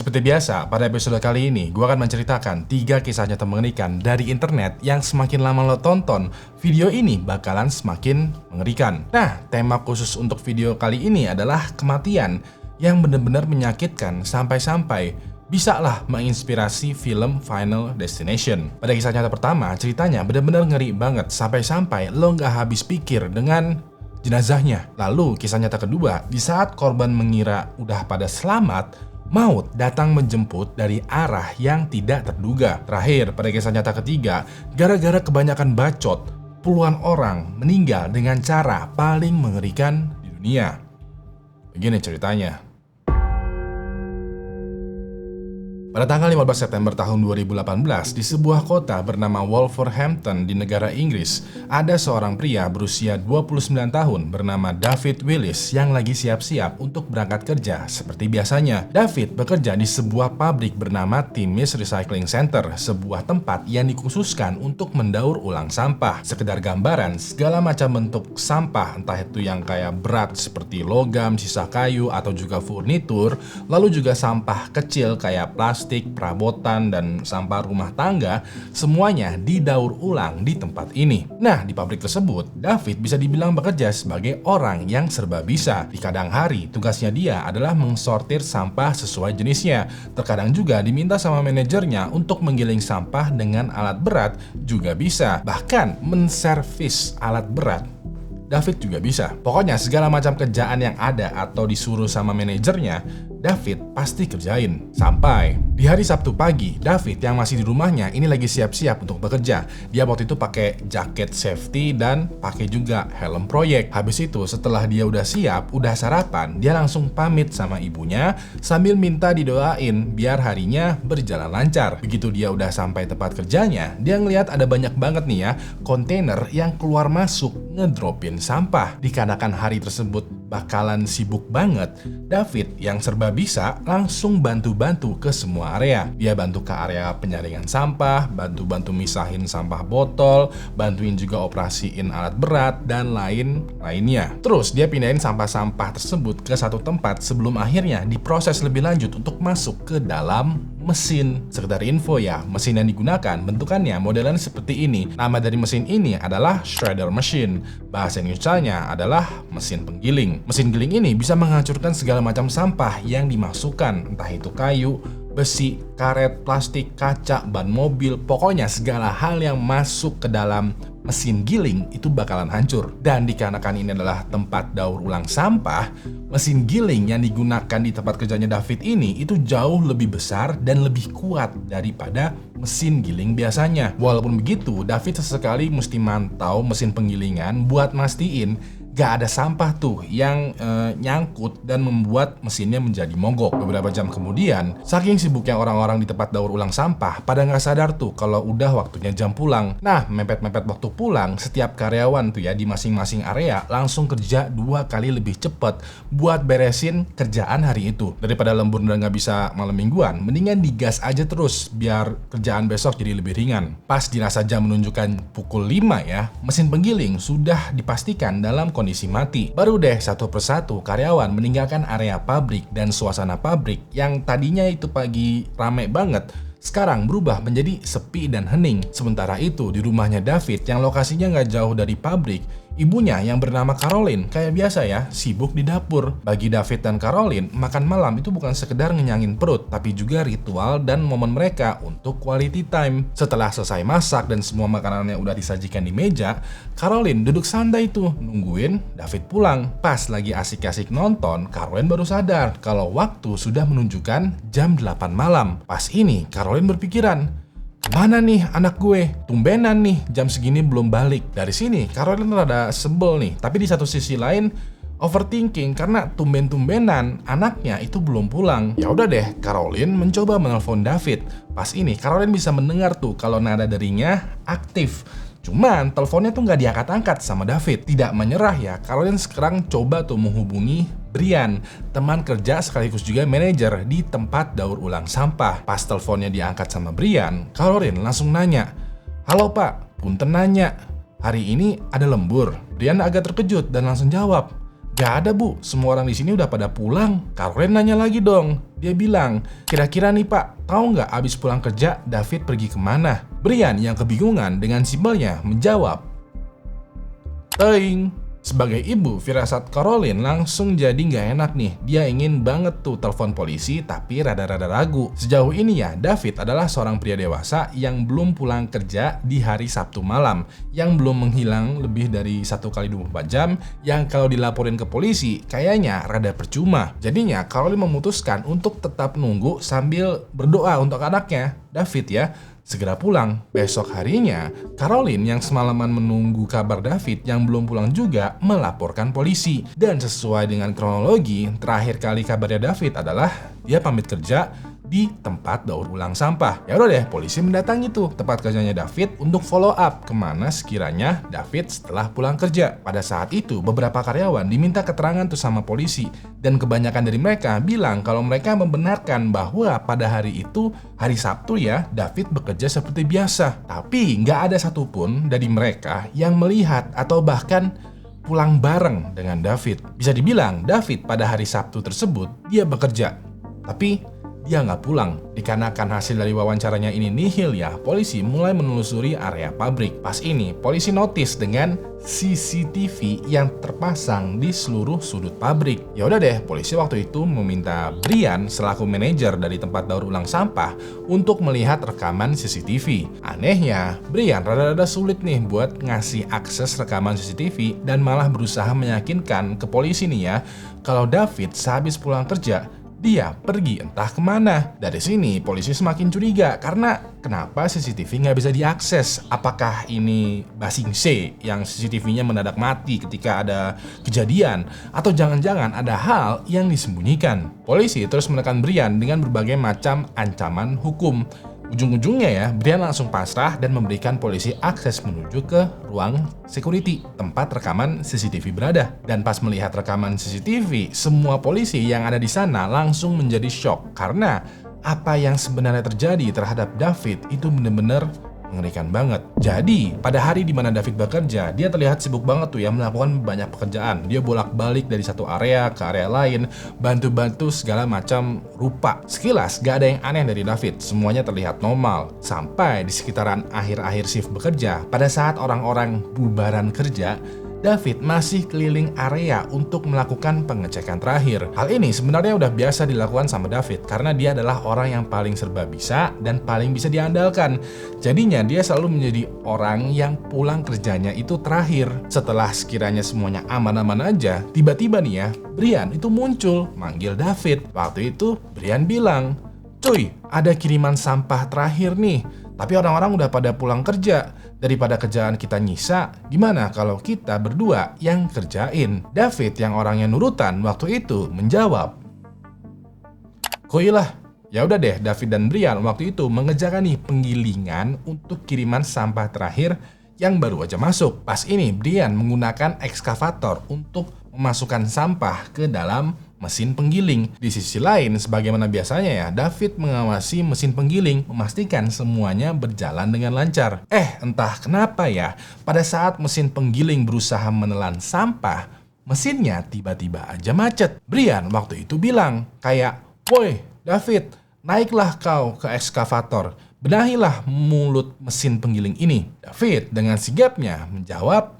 Seperti biasa, pada episode kali ini, gue akan menceritakan 3 kisah nyata mengerikan dari internet yang semakin lama lo tonton, video ini bakalan semakin mengerikan. Nah, tema khusus untuk video kali ini adalah kematian yang benar-benar menyakitkan sampai-sampai bisalah menginspirasi film Final Destination. Pada kisah nyata pertama, ceritanya benar-benar ngeri banget sampai-sampai lo nggak habis pikir dengan jenazahnya. Lalu kisah nyata kedua, di saat korban mengira udah pada selamat, maut datang menjemput dari arah yang tidak terduga. Terakhir, pada kisah nyata ketiga, gara-gara kebanyakan bacot, puluhan orang meninggal dengan cara paling mengerikan di dunia. Begini ceritanya. Pada tanggal 15 September tahun 2018, di sebuah kota bernama Wolverhampton di negara Inggris, ada seorang pria berusia 29 tahun bernama David Willis yang lagi siap-siap untuk berangkat kerja seperti biasanya. David bekerja di sebuah pabrik bernama Timis Recycling Center, sebuah tempat yang dikhususkan untuk mendaur ulang sampah. Sekedar gambaran, segala macam bentuk sampah, entah itu yang kayak berat seperti logam, sisa kayu, atau juga furnitur, lalu juga sampah kecil kayak plastik, perabotan, dan sampah rumah tangga, semuanya didaur ulang di tempat ini. Nah, di pabrik tersebut, David bisa dibilang bekerja sebagai orang yang serba bisa. Di kadang hari, tugasnya dia adalah mensortir sampah sesuai jenisnya. Terkadang juga diminta sama manajernya untuk menggiling sampah dengan alat berat juga bisa. Bahkan menservis alat berat David juga bisa. Pokoknya segala macam kerjaan yang ada atau disuruh sama manajernya, David pasti kerjain. Sampai di hari Sabtu pagi, David yang masih di rumahnya ini lagi siap-siap untuk bekerja. Dia waktu itu pakai jaket safety dan pakai juga helm proyek. Habis itu setelah dia udah siap, udah sarapan, dia langsung pamit sama ibunya sambil minta didoain biar harinya berjalan lancar. Begitu dia udah sampai tempat kerjanya, dia ngeliat ada banyak banget nih ya kontainer yang keluar masuk ngedropin sampah. Dikarenakan hari tersebut bakalan sibuk banget, David yang serba bisa langsung bantu-bantu ke semua area. Dia bantu ke area penyaringan sampah, bantu-bantu misahin sampah botol, bantuin juga operasiin alat berat, dan lainnya. Terus dia pindahin sampah-sampah tersebut ke satu tempat sebelum akhirnya diproses lebih lanjut untuk masuk ke dalam mesin. Sekedar info ya, mesin yang digunakan bentukannya modelan seperti ini. Nama dari mesin ini adalah shredder machine. Bahasa Indonesianya adalah mesin penggiling. Mesin giling ini bisa menghancurkan segala macam sampah yang dimasukkan, entah itu kayu, besi, karet, plastik, kaca, ban mobil, pokoknya segala hal yang masuk ke dalam mesin giling itu bakalan hancur. Dan dikarenakan ini adalah tempat daur ulang sampah, mesin giling yang digunakan di tempat kerjanya David ini itu jauh lebih besar dan lebih kuat daripada mesin giling biasanya. Walaupun begitu, David sesekali mesti mantau mesin penggilingan buat mastiin gak ada sampah tuh yang nyangkut dan membuat mesinnya menjadi mogok. Beberapa jam kemudian, saking sibuknya orang-orang di tempat daur ulang sampah, pada gak sadar tuh kalau udah waktunya jam pulang. Nah, mepet-mepet waktu pulang, setiap karyawan tuh ya di masing-masing area langsung kerja 2 kali lebih cepat buat beresin kerjaan hari itu. Daripada lembur dan gak bisa malam mingguan, mendingan digas aja terus biar kerjaan besok jadi lebih ringan. Pas dirasa jam menunjukkan pukul 5 ya, mesin penggiling sudah dipastikan dalam kondisi mati. Baru deh satu persatu karyawan meninggalkan area pabrik, dan suasana pabrik yang tadinya itu pagi rame banget sekarang berubah menjadi sepi dan hening. Sementara itu di rumahnya David yang lokasinya nggak jauh dari pabrik, ibunya yang bernama Caroline kayak biasa ya sibuk di dapur. Bagi David dan Caroline, makan malam itu bukan sekedar ngenyangin perut, tapi juga ritual dan momen mereka untuk quality time. Setelah selesai masak dan semua makanannya udah disajikan di meja, Caroline duduk santai tuh nungguin David pulang. Pas lagi asik-asik nonton, Caroline baru sadar kalau waktu sudah menunjukkan jam 8 malam. Pas ini Caroline berpikiran, mana nih anak gue? Tumbenan nih jam segini belum balik. Dari sini Caroline rada sebel nih, tapi di satu sisi lain overthinking karena tumben-tumbenan anaknya itu belum pulang. Ya udah deh, Caroline mencoba menelpon David. Pas ini Caroline bisa mendengar tuh kalau nada derinya aktif. Cuman teleponnya tuh nggak diangkat-angkat sama David. Tidak menyerah ya, Caroline sekarang coba tuh menghubungi Brian, teman kerja sekaligus juga manajer di tempat daur ulang sampah. Pas teleponnya diangkat sama Brian, Caroline langsung nanya, "Halo Pak, punten nanya, hari ini ada lembur?" Brian agak terkejut dan langsung jawab, Gak ada bu, semua orang di sini udah pada pulang. Caroline nanya lagi dong. Dia bilang, kira-kira nih pak, tahu nggak abis pulang kerja David pergi kemana? Brian yang kebingungan dengan simpelnya menjawab, Teing. Sebagai ibu, firasat Caroline langsung jadi nggak enak nih. Dia ingin banget tuh telepon polisi tapi rada-rada ragu. Sejauh ini ya, David adalah seorang pria dewasa yang belum pulang kerja di hari Sabtu malam, yang belum menghilang lebih dari 1 kali 24 jam, yang kalau dilaporin ke polisi kayaknya rada percuma. Jadinya Caroline memutuskan untuk tetap nunggu sambil berdoa untuk anaknya, David ya, segera pulang. Besok harinya, Caroline yang semalaman menunggu kabar David yang belum pulang juga melaporkan polisi. Dan sesuai dengan kronologi, terakhir kali kabarnya David adalah dia pamit kerja di tempat daur ulang sampah. Ya udah deh, polisi mendatangi tuh tempat kerjanya David untuk follow up kemana sekiranya David setelah pulang kerja. Pada saat itu, beberapa karyawan diminta keterangan tuh sama polisi, dan kebanyakan dari mereka bilang kalau mereka membenarkan bahwa pada hari itu, hari Sabtu ya, David bekerja seperti biasa. Tapi nggak ada satupun dari mereka yang melihat atau bahkan pulang bareng dengan David. Bisa dibilang David pada hari Sabtu tersebut dia bekerja, tapi dia nggak pulang. Dikarenakan hasil dari wawancaranya ini nihil ya, polisi mulai menelusuri area pabrik. Pas ini, polisi notice dengan CCTV yang terpasang di seluruh sudut pabrik. Ya udah deh, polisi waktu itu meminta Brian selaku manajer dari tempat daur ulang sampah untuk melihat rekaman CCTV. Anehnya, Brian rada-rada sulit nih buat ngasih akses rekaman CCTV dan malah berusaha meyakinkan ke polisi nih ya, kalau David sehabis pulang kerja, dia pergi entah kemana. Dari sini polisi semakin curiga karena kenapa CCTV nggak bisa diakses? Apakah ini basing C yang CCTV-nya mendadak mati ketika ada kejadian? Atau jangan-jangan ada hal yang disembunyikan? Polisi terus menekan Brian dengan berbagai macam ancaman hukum. Ujung-ujungnya ya, Brian langsung pasrah dan memberikan polisi akses menuju ke ruang security, tempat rekaman CCTV berada. Dan pas melihat rekaman CCTV, semua polisi yang ada di sana langsung menjadi shock karena apa yang sebenarnya terjadi terhadap David itu benar-benar mengerikan banget. Jadi, pada hari di mana David bekerja, dia terlihat sibuk banget tuh ya melakukan banyak pekerjaan. Dia bolak-balik dari satu area ke area lain, bantu-bantu segala macam rupa. Sekilas gak ada yang aneh dari David, semuanya terlihat normal. Sampai di sekitaran akhir-akhir shift bekerja, pada saat orang-orang bubaran kerja, David masih keliling area untuk melakukan pengecekan terakhir. Hal ini sebenarnya udah biasa dilakukan sama David karena dia adalah orang yang paling serba bisa dan paling bisa diandalkan. Jadinya dia selalu menjadi orang yang pulang kerjanya itu terakhir. Setelah sekiranya semuanya aman-aman aja, tiba-tiba nih ya, Brian itu muncul manggil David. Waktu itu Brian bilang, "Cuy, ada kiriman sampah terakhir nih. Tapi orang-orang udah pada pulang kerja. Daripada kerjaan kita nyisa, gimana kalau kita berdua yang kerjain?" David yang orangnya nurutan waktu itu menjawab, "Koilah." Ya udah deh, David dan Brian waktu itu mengerjakan nih penggilingan untuk kiriman sampah terakhir yang baru aja masuk. Pas ini Brian menggunakan ekskavator untuk memasukkan sampah ke dalam mesin penggiling. Di sisi lain, sebagaimana biasanya ya, David mengawasi mesin penggiling, memastikan semuanya berjalan dengan lancar. Entah kenapa ya, pada saat mesin penggiling berusaha menelan sampah, mesinnya tiba-tiba aja macet. Brian waktu itu bilang, kayak, "Woi, David, naiklah kau ke ekskavator. Benahilah mulut mesin penggiling ini." David dengan sigapnya menjawab,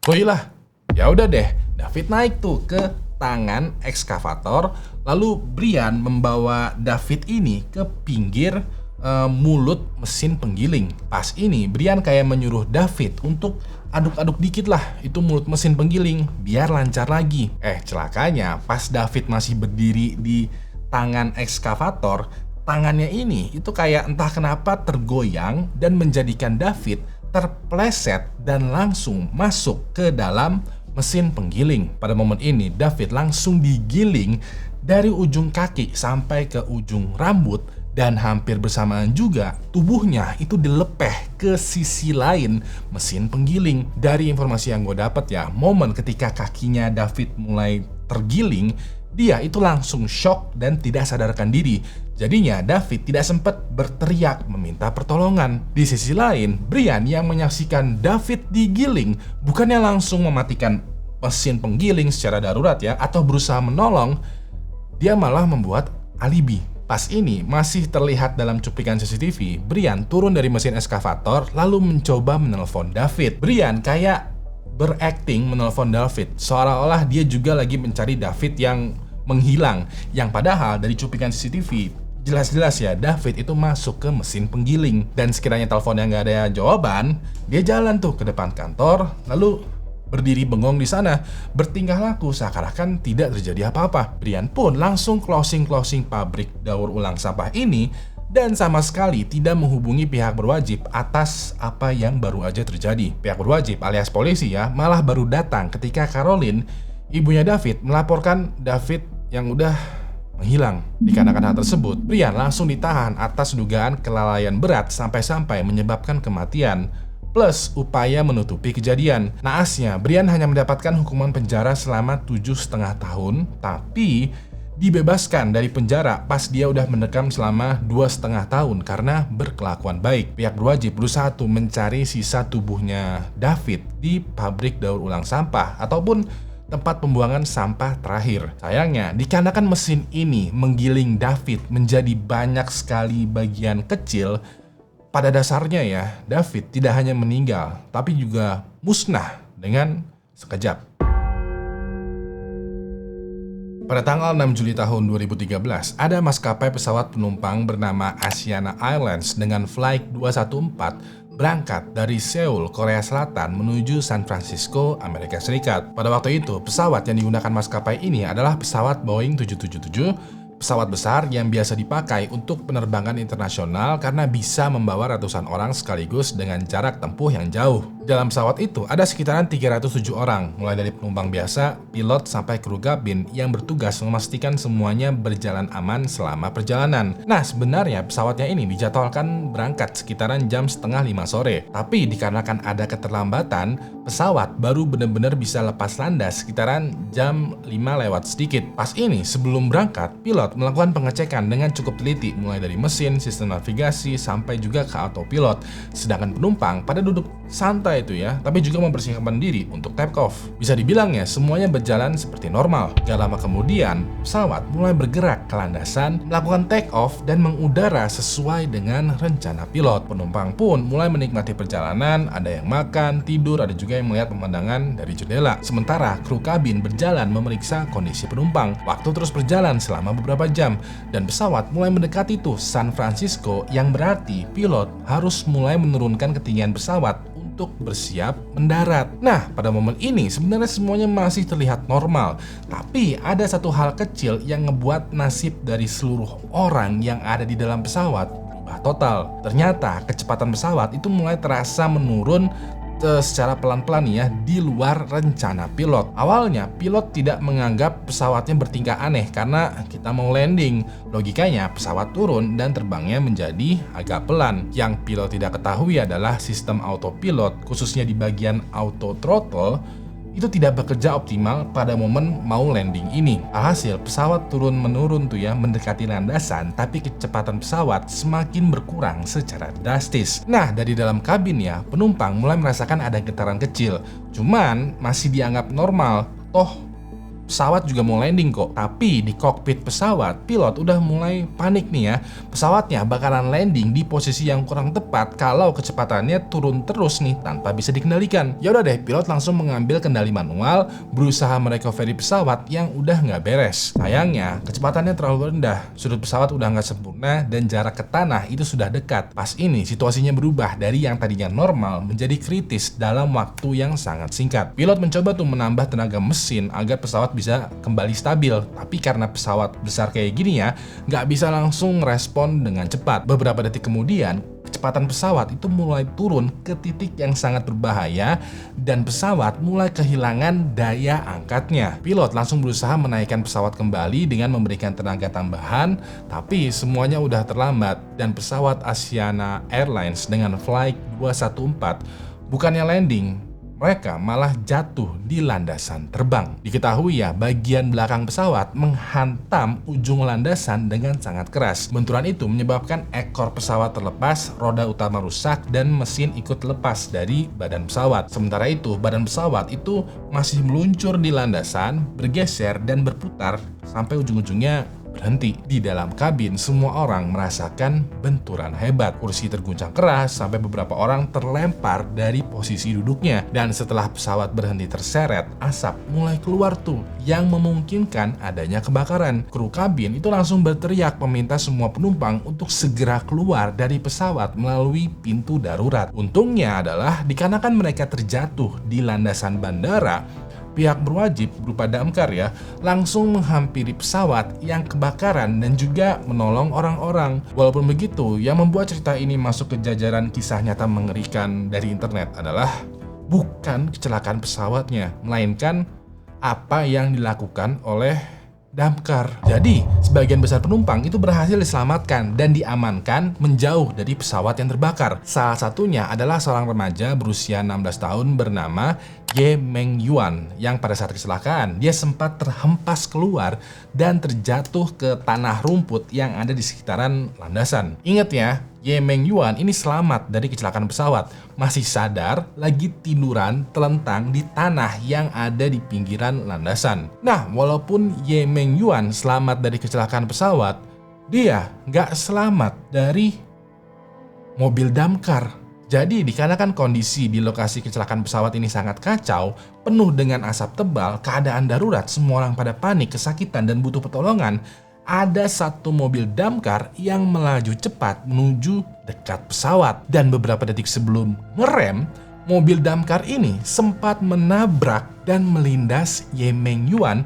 "Koilah." Ya udah deh, David naik tuh ke tangan ekskavator, lalu Brian membawa David ini ke pinggir mulut mesin penggiling. Pas ini Brian kayak menyuruh David untuk aduk-aduk dikit lah itu mulut mesin penggiling biar lancar lagi. Celakanya pas David masih berdiri di tangan ekskavator, tangannya ini itu kayak entah kenapa tergoyang dan menjadikan David terpleset dan langsung masuk ke dalam mesin penggiling. Pada momen ini David langsung digiling dari ujung kaki sampai ke ujung rambut, dan hampir bersamaan juga tubuhnya itu dilepeh ke sisi lain mesin penggiling. Dari informasi yang gue dapat ya, momen ketika kakinya David mulai tergiling, dia itu langsung shock dan tidak sadarkan diri. Jadinya David tidak sempat berteriak meminta pertolongan. Di sisi lain, Brian yang menyaksikan David digiling bukannya langsung mematikan mesin penggiling secara darurat ya, atau berusaha menolong, dia malah membuat alibi. Pas ini masih terlihat dalam cuplikan CCTV, Brian turun dari mesin eskavator lalu mencoba menelpon David. Brian kayak berakting menelpon David, seolah-olah dia juga lagi mencari David yang menghilang. Yang padahal dari cuplikan CCTV jelas-jelas ya, David itu masuk ke mesin penggiling. Dan sekiranya teleponnya nggak ada jawaban, dia jalan tuh ke depan kantor, lalu berdiri bengong di sana, bertingkah laku seakan-akan tidak terjadi apa-apa. Brian pun langsung closing pabrik daur ulang sampah ini dan sama sekali tidak menghubungi pihak berwajib atas apa yang baru aja terjadi. Pihak berwajib alias polisi ya, malah baru datang ketika Caroline, ibunya David, melaporkan David yang udah menghilang. Dikarenakan hal tersebut, Brian langsung ditahan atas dugaan kelalaian berat sampai-sampai menyebabkan kematian, plus upaya menutupi kejadian. Naasnya, Brian hanya mendapatkan hukuman penjara selama 7,5 tahun, tapi dibebaskan dari penjara pas dia udah mendekam selama 2,5 tahun karena berkelakuan baik. Pihak berwajib berusaha tuh mencari sisa tubuhnya David di pabrik daur ulang sampah ataupun tempat pembuangan sampah terakhir. Sayangnya, dikarenakan mesin ini menggiling David menjadi banyak sekali bagian kecil, pada dasarnya ya, David tidak hanya meninggal, tapi juga musnah dengan sekejap. Pada tanggal 6 Juli tahun 2013, ada maskapai pesawat penumpang bernama Asiana Airlines dengan flight 214 berangkat dari Seoul, Korea Selatan menuju San Francisco, Amerika Serikat. Pada waktu itu, pesawat yang digunakan maskapai ini adalah pesawat Boeing 777, pesawat besar yang biasa dipakai untuk penerbangan internasional karena bisa membawa ratusan orang sekaligus dengan jarak tempuh yang jauh. Dalam pesawat itu ada sekitaran 307 orang, mulai dari penumpang biasa, pilot, sampai kru kabin yang bertugas memastikan semuanya berjalan aman selama perjalanan. Nah, sebenarnya pesawatnya ini dijadwalkan berangkat sekitaran jam 4:30 sore. Tapi dikarenakan ada keterlambatan, pesawat baru benar-benar bisa lepas landas sekitaran jam 5 lewat sedikit. Pas ini, sebelum berangkat, pilot melakukan pengecekan dengan cukup teliti, mulai dari mesin, sistem navigasi, sampai juga ke autopilot. Sedangkan penumpang pada duduk santai itu ya, tapi juga mempersiapkan diri untuk take off. Bisa dibilang ya, semuanya berjalan seperti normal. Gak lama kemudian, pesawat mulai bergerak ke landasan, melakukan take off dan mengudara sesuai dengan rencana pilot. Penumpang pun mulai menikmati perjalanan, ada yang makan, tidur, ada juga yang melihat pemandangan dari jendela. Sementara kru kabin berjalan memeriksa kondisi penumpang. Waktu terus berjalan selama beberapa jam dan pesawat mulai mendekati tuh San Francisco, yang berarti pilot harus mulai menurunkan ketinggian pesawat untuk bersiap mendarat. Nah, pada momen ini sebenarnya semuanya masih terlihat normal, tapi ada satu hal kecil yang ngebuat nasib dari seluruh orang yang ada di dalam pesawat berubah total. Ternyata kecepatan pesawat itu mulai terasa menurun secara pelan-pelan ya, di luar rencana pilot. Awalnya pilot tidak menganggap pesawatnya bertingkah aneh karena kita mau landing. Logikanya pesawat turun dan terbangnya menjadi agak pelan. Yang pilot tidak ketahui adalah sistem autopilot, khususnya di bagian auto throttle, itu tidak bekerja optimal pada momen mau landing ini. Alhasil pesawat turun-menurun tuh ya, mendekati landasan, tapi kecepatan pesawat semakin berkurang secara drastis. Nah, dari dalam kabin ya, penumpang mulai merasakan ada getaran kecil, cuman masih dianggap normal. Toh pesawat juga mau landing kok. Tapi di kokpit pesawat, pilot udah mulai panik nih ya. Pesawatnya bakalan landing di posisi yang kurang tepat kalau kecepatannya turun terus nih tanpa bisa dikendalikan. Ya udah deh, pilot langsung mengambil kendali manual, berusaha merecovery pesawat yang udah nggak beres. Sayangnya kecepatannya terlalu rendah, sudut pesawat udah nggak sempurna dan jarak ke tanah itu sudah dekat. Pas ini situasinya berubah dari yang tadinya normal menjadi kritis dalam waktu yang sangat singkat. Pilot mencoba tuh menambah tenaga mesin agar pesawat bisa kembali stabil, tapi karena pesawat besar kayak gini ya, nggak bisa langsung respon dengan cepat. Beberapa detik kemudian, kecepatan pesawat itu mulai turun ke titik yang sangat berbahaya dan pesawat mulai kehilangan daya angkatnya. Pilot langsung berusaha menaikkan pesawat kembali dengan memberikan tenaga tambahan, tapi semuanya udah terlambat dan pesawat Asiana Airlines dengan flight 214 bukannya landing, mereka malah jatuh di landasan terbang. Diketahui ya, bagian belakang pesawat menghantam ujung landasan dengan sangat keras. Benturan itu menyebabkan ekor pesawat terlepas, roda utama rusak, dan mesin ikut lepas dari badan pesawat. Sementara itu, badan pesawat itu masih meluncur di landasan, bergeser dan berputar sampai ujung-ujungnya berhenti. Di dalam kabin, semua orang merasakan benturan hebat. Kursi terguncang keras sampai beberapa orang terlempar dari posisi duduknya. Dan setelah pesawat berhenti terseret, asap mulai keluar tuh yang memungkinkan adanya kebakaran. Kru kabin itu langsung berteriak meminta semua penumpang untuk segera keluar dari pesawat melalui pintu darurat. Untungnya adalah dikarenakan mereka terjatuh di landasan bandara, pihak berwajib berupa damkar ya langsung menghampiri pesawat yang kebakaran dan juga menolong orang-orang. Walaupun begitu, yang membuat cerita ini masuk ke jajaran kisah nyata mengerikan dari internet adalah bukan kecelakaan pesawatnya, melainkan apa yang dilakukan oleh damkar. Jadi, sebagian besar penumpang itu berhasil diselamatkan dan diamankan menjauh dari pesawat yang terbakar. Salah satunya adalah seorang remaja berusia 16 tahun bernama Ye Meng Yuan yang pada saat kecelakaan dia sempat terhempas keluar dan terjatuh ke tanah rumput yang ada di sekitaran landasan. Ingat ya, Ye Meng Yuan ini selamat dari kecelakaan pesawat, masih sadar, lagi tiduran telentang di tanah yang ada di pinggiran landasan. Nah, walaupun Ye Meng Yuan selamat dari kecelakaan pesawat, dia nggak selamat dari mobil damkar. Jadi dikarenakan kondisi di lokasi kecelakaan pesawat ini sangat kacau, penuh dengan asap tebal, keadaan darurat, semua orang pada panik, kesakitan, dan butuh pertolongan, ada satu mobil damkar yang melaju cepat menuju dekat pesawat. Dan beberapa detik sebelum ngerem, mobil damkar ini sempat menabrak dan melindas Ye Meng Yuan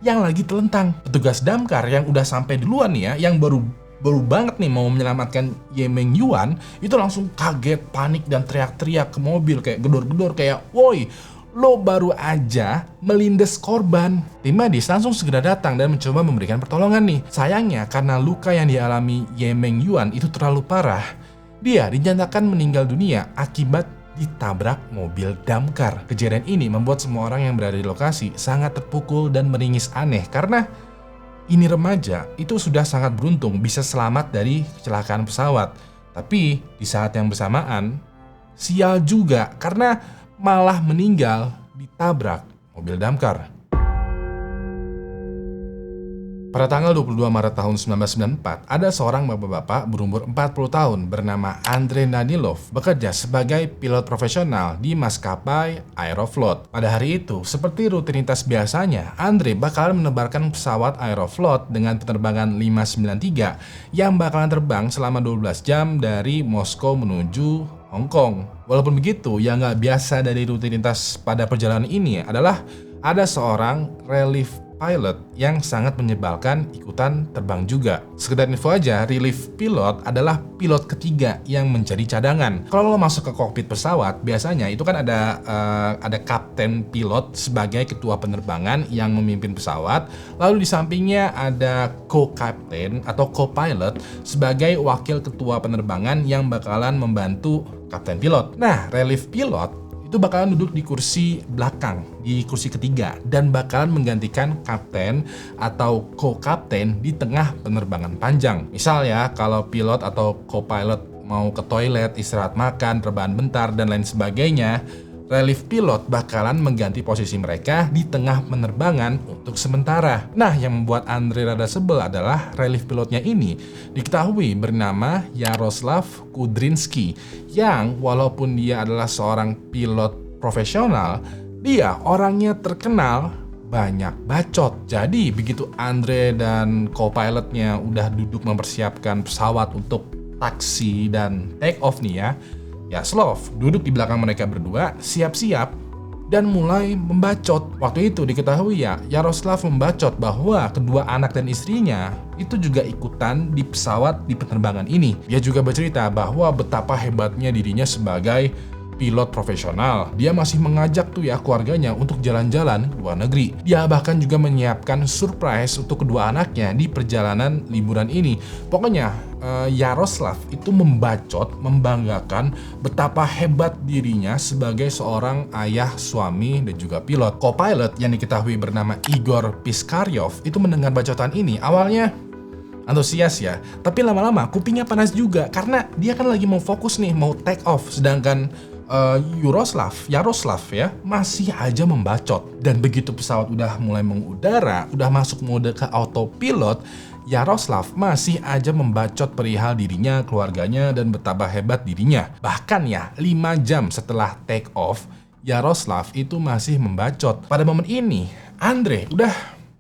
yang lagi telentang. Petugas damkar yang udah sampai duluan nih ya, yang baru banget nih mau menyelamatkan Ye Meng Yuan, itu langsung kaget, panik, dan teriak-teriak ke mobil kayak gedor-gedor kayak, "Woi, lo baru aja melindas korban." Tim medis langsung segera datang dan mencoba memberikan pertolongan nih. Sayangnya karena luka yang dialami Ye Meng Yuan itu terlalu parah, dia dinyatakan meninggal dunia akibat ditabrak mobil damkar. Kejadian ini membuat semua orang yang berada di lokasi sangat terpukul dan meringis aneh karena ini remaja itu sudah sangat beruntung bisa selamat dari kecelakaan pesawat. Tapi di saat yang bersamaan, sial juga karena malah meninggal ditabrak mobil damkar. Pada tanggal 22 Maret tahun 1994, ada seorang bapak-bapak berumur 40 tahun bernama Andrei Danilov bekerja sebagai pilot profesional di maskapai Aeroflot. Pada hari itu, seperti rutinitas biasanya, Andrei bakalan menerbangkan pesawat Aeroflot dengan penerbangan 593 yang bakalan terbang selama 12 jam dari Moskow menuju Hong Kong. Walaupun begitu, yang nggak biasa dari rutinitas pada perjalanan ini adalah ada seorang relief pilot yang sangat menyebalkan ikutan terbang juga. Sekedar info aja, relief pilot adalah pilot ketiga yang menjadi cadangan. Kalau lo masuk ke kokpit pesawat, biasanya itu kan ada kapten pilot sebagai ketua penerbangan yang memimpin pesawat. Lalu di sampingnya ada co-captain atau co-pilot sebagai wakil ketua penerbangan yang bakalan membantu kapten pilot. Nah, relief pilot itu bakalan duduk di kursi belakang, di kursi ketiga, dan bakalan menggantikan kapten atau co-kapten di tengah penerbangan panjang. Misal ya, kalau pilot atau co-pilot mau ke toilet, istirahat makan, rebahan bentar, dan lain sebagainya, relief pilot bakalan mengganti posisi mereka di tengah penerbangan untuk sementara. Nah, yang membuat Andrei rada sebel adalah relief pilotnya ini diketahui bernama Yaroslav Kudrinsky, yang walaupun dia adalah seorang pilot profesional, dia orangnya terkenal banyak bacot. Jadi begitu Andrei dan co-pilotnya udah duduk mempersiapkan pesawat untuk taksi dan take off nih ya, Yaroslav duduk di belakang mereka berdua, siap-siap, dan mulai membacot. Waktu itu diketahui ya, Yaroslav membacot bahwa kedua anak dan istrinya itu juga ikutan di pesawat di penerbangan ini. Dia juga bercerita bahwa betapa hebatnya dirinya sebagai pilot profesional. Dia masih mengajak tuh ya keluarganya untuk jalan-jalan ke luar negeri. Dia bahkan juga menyiapkan surprise untuk kedua anaknya di perjalanan liburan ini. Pokoknya Yaroslav itu membacot, membanggakan betapa hebat dirinya sebagai seorang ayah, suami, dan juga pilot. Co-pilot yang diketahui bernama Igor Piskaryov itu mendengar bacotan ini. Awalnya antusias ya, tapi lama-lama kupingnya panas juga karena dia kan lagi mau fokus nih, mau take off, sedangkan Yaroslav ya masih aja membacot. Dan begitu pesawat udah mulai mengudara, udah masuk mode ke autopilot, Yaroslav masih aja membacot perihal dirinya, keluarganya, dan betapa hebat dirinya. Bahkan ya 5 jam setelah take off, Yaroslav itu masih membacot. Pada momen ini Andre udah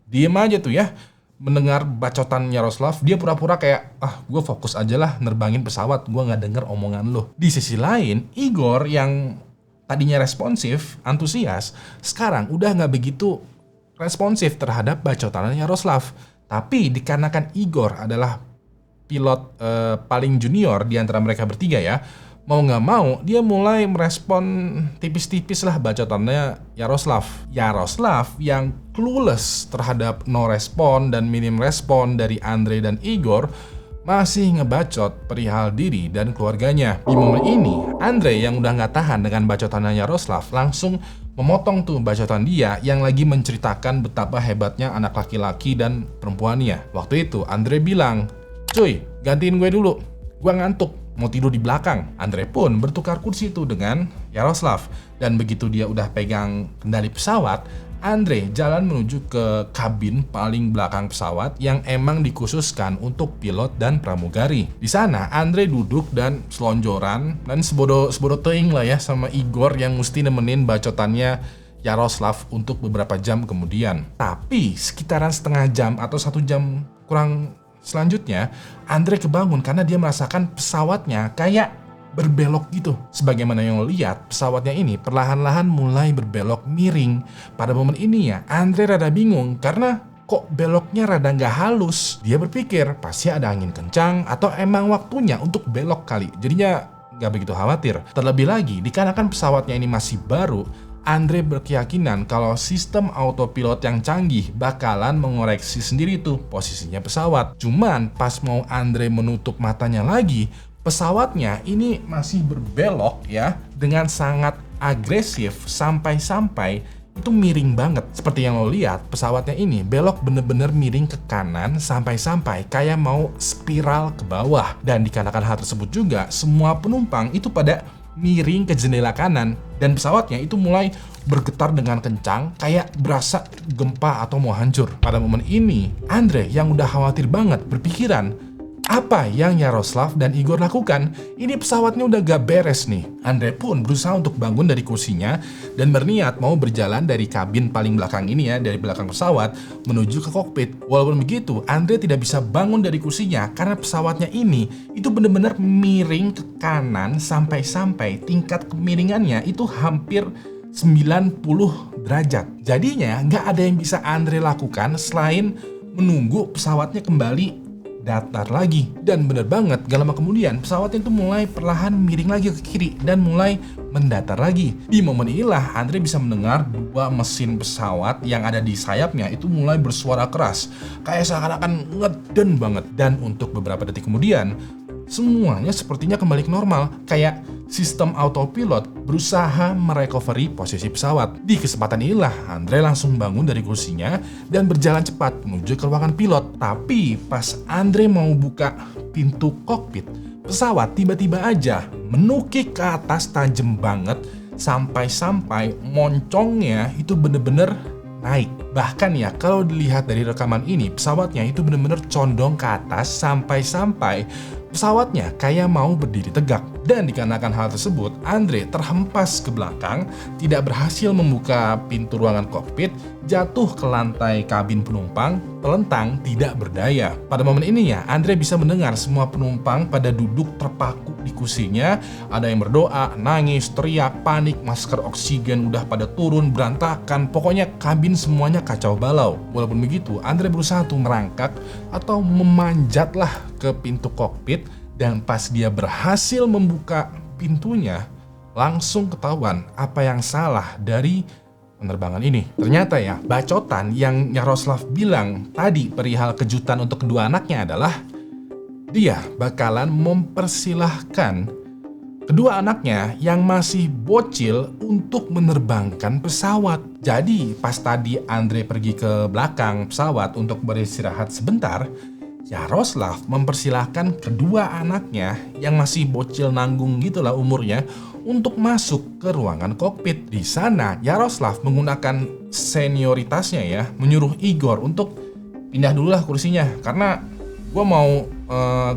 diem aja tuh ya. Mendengar bacotan Yaroslav, dia pura-pura kayak, gue fokus aja lah nerbangin pesawat, gue gak denger omongan lo. Di sisi lain, Igor yang tadinya responsif, antusias, sekarang udah gak begitu responsif terhadap bacotan Yaroslav. Tapi dikarenakan Igor adalah pilot paling junior di antara mereka bertiga ya, mau gak mau dia mulai merespon tipis-tipis lah bacotannya Yaroslav. Yaroslav yang clueless terhadap no respon dan minim respon dari Andre dan Igor masih ngebacot perihal diri dan keluarganya. Di momen ini, Andre yang udah gak tahan dengan bacotannya Yaroslav langsung memotong tuh bacotan dia yang lagi menceritakan betapa hebatnya anak laki-laki dan perempuannya. Waktu itu Andre bilang, "Cuy, gantiin gue dulu, gue ngantuk, mau tidur di belakang." Andre pun bertukar kursi itu dengan Yaroslav. Dan begitu dia udah pegang kendali pesawat, Andre jalan menuju ke kabin paling belakang pesawat yang emang dikhususkan untuk pilot dan pramugari. Di sana Andre duduk dan selonjoran dan sebodo teing lah ya sama Igor yang mesti nemenin bacotannya Yaroslav untuk beberapa jam kemudian. Tapi sekitaran setengah jam atau 1 jam kurang selanjutnya, Andre kebangun karena dia merasakan pesawatnya kayak berbelok gitu. Sebagaimana yang lo lihat, pesawatnya ini perlahan-lahan mulai berbelok miring. Pada momen ini ya, Andre rada bingung karena kok beloknya rada nggak halus. Dia berpikir pasti ada angin kencang atau emang waktunya untuk belok kali. Jadinya nggak begitu khawatir. Terlebih lagi, dikarenakan pesawatnya ini masih baru, Andre berkeyakinan kalau sistem autopilot yang canggih bakalan mengoreksi sendiri tuh posisinya pesawat. Cuman pas mau Andre menutup matanya lagi, pesawatnya ini masih berbelok ya dengan sangat agresif sampai-sampai itu miring banget. Seperti yang lo lihat, pesawatnya ini belok bener-bener miring ke kanan sampai-sampai kayak mau spiral ke bawah. Dan dikarenakan hal tersebut juga, semua penumpang itu pada miring ke jendela kanan dan pesawatnya itu mulai bergetar dengan kencang kayak berasa gempa atau mau hancur. Pada momen ini, Andre yang udah khawatir banget berpikiran, apa yang Yaroslav dan Igor lakukan? Ini pesawatnya udah gak beres nih. Andre pun berusaha untuk bangun dari kursinya dan berniat mau berjalan dari kabin paling belakang ini ya, dari belakang pesawat menuju ke kokpit. Walaupun begitu, Andre tidak bisa bangun dari kursinya karena pesawatnya ini itu benar-benar miring ke kanan sampai-sampai tingkat kemiringannya itu hampir 90 derajat. Jadinya gak ada yang bisa Andre lakukan selain menunggu pesawatnya kembali datar lagi. Dan bener banget, gak lama kemudian pesawatnya itu mulai perlahan miring lagi ke kiri dan mulai mendatar lagi. Di momen inilah Andre bisa mendengar 2 mesin pesawat yang ada di sayapnya itu mulai bersuara keras, kayak seakan-akan ngeden banget. Dan untuk beberapa detik kemudian semuanya sepertinya kembali ke normal, kayak sistem autopilot berusaha merecovery posisi pesawat. Di kesempatan inilah Andre langsung bangun dari kursinya dan berjalan cepat menuju ke ruangan pilot. Tapi pas Andre mau buka pintu kokpit, pesawat tiba-tiba aja menukik ke atas tajam banget sampai-sampai moncongnya itu bener-bener naik. Bahkan ya kalau dilihat dari rekaman ini, pesawatnya itu bener-bener condong ke atas sampai-sampai pesawatnya kayak mau berdiri tegak. Dan dikarenakan hal tersebut, Andre terhempas ke belakang, tidak berhasil membuka pintu ruangan kokpit, jatuh ke lantai kabin penumpang, terlentang tidak berdaya. Pada momen ini ya, Andre bisa mendengar semua penumpang pada duduk terpaku di kursinya. Ada yang berdoa, nangis, teriak, panik, masker oksigen udah pada turun, berantakan. Pokoknya kabin semuanya kacau balau. Walaupun begitu, Andre berusaha tuh merangkak atau memanjatlah ke pintu kokpit. Dan pas dia berhasil membuka pintunya, langsung ketahuan apa yang salah dari penerbangan ini. Ternyata ya, bacotan yang Yaroslav bilang tadi perihal kejutan untuk kedua anaknya adalah dia bakalan mempersilahkan kedua anaknya yang masih bocil untuk menerbangkan pesawat. Jadi pas tadi Andre pergi ke belakang pesawat untuk beristirahat sebentar, Yaroslav mempersilahkan kedua anaknya yang masih bocil nanggung gitulah umurnya untuk masuk ke ruangan kokpit. Di sana Yaroslav menggunakan senioritasnya ya, menyuruh Igor untuk pindah dulu lah kursinya karena gue mau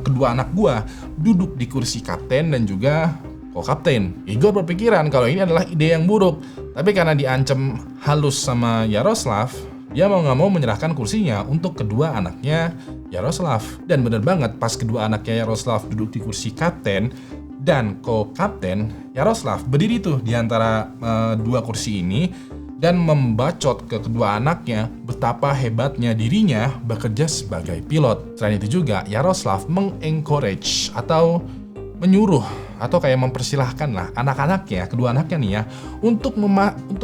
kedua anak gue duduk di kursi kapten dan juga co-kapten. Igor berpikiran kalau ini adalah ide yang buruk, tapi karena diancam halus sama Yaroslav, dia mau gak mau menyerahkan kursinya untuk kedua anaknya Yaroslav. Dan bener banget, pas kedua anaknya Yaroslav duduk di kursi kapten dan co-kapten, Yaroslav berdiri tuh di antara dua kursi ini dan membacot ke kedua anaknya betapa hebatnya dirinya bekerja sebagai pilot. Selain itu juga, Yaroslav mengencourage atau menyuruh atau kayak mempersilahkan lah anak-anaknya, kedua anaknya nih ya, untuk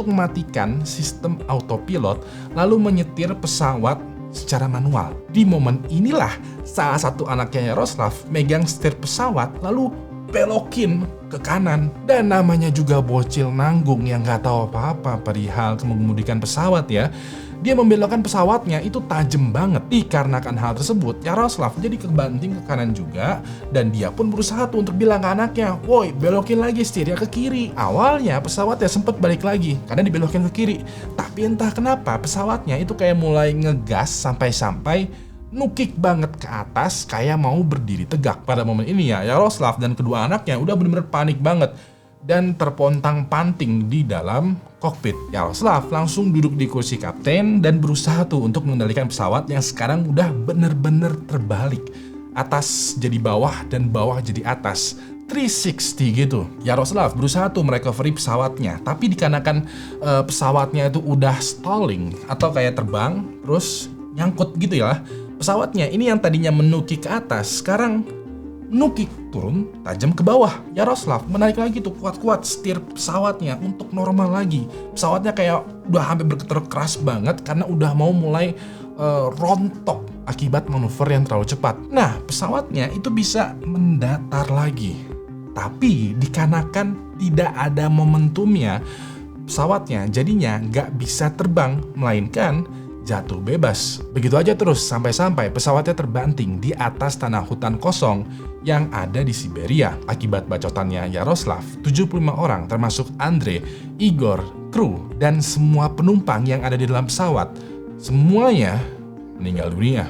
mematikan sistem autopilot lalu menyetir pesawat secara manual. Di momen inilah salah satu anaknya Yaroslav megang setir pesawat lalu belokin ke kanan. Dan namanya juga bocil nanggung yang gak tahu apa-apa perihal mengemudikan pesawat ya. Dia membelokkan pesawatnya itu tajam banget. Dikarenakan hal tersebut, Yaroslav jadi kebanting ke kanan juga. Dan dia pun berusaha tuh untuk bilang ke anaknya, woi belokin lagi setirnya ke kiri. Awalnya pesawatnya sempat balik lagi karena dibelokin ke kiri. Tapi entah kenapa pesawatnya itu kayak mulai ngegas sampai-sampai nukik banget ke atas kayak mau berdiri tegak. Pada momen ini ya, Yaroslav dan kedua anaknya udah bener-bener panik banget dan terpontang-panting di dalam kokpit. Yaroslav langsung duduk di kursi kapten dan berusaha tuh untuk mengendalikan pesawat yang sekarang udah bener-bener terbalik. Atas jadi bawah dan bawah jadi atas. 360 gitu. Yaroslav berusaha tuh merecovery pesawatnya, tapi dikarenakan pesawatnya itu udah stalling atau kayak terbang terus nyangkut gitu ya. Pesawatnya ini yang tadinya menukik ke atas, sekarang menukik turun tajam ke bawah. Yaroslav menarik lagi tuh kuat-kuat setir pesawatnya untuk normal lagi. Pesawatnya kayak udah hampir bergetar keras banget karena udah mau mulai rontok akibat manuver yang terlalu cepat. Nah, pesawatnya itu bisa mendatar lagi. Tapi dikarenakan tidak ada momentumnya, pesawatnya jadinya nggak bisa terbang, melainkan jatuh bebas. Begitu aja terus sampai-sampai pesawatnya terbanting di atas tanah hutan kosong yang ada di Siberia. Akibat bacotannya Yaroslav, 75 orang termasuk Andre, Igor, kru, dan semua penumpang yang ada di dalam pesawat semuanya meninggal dunia.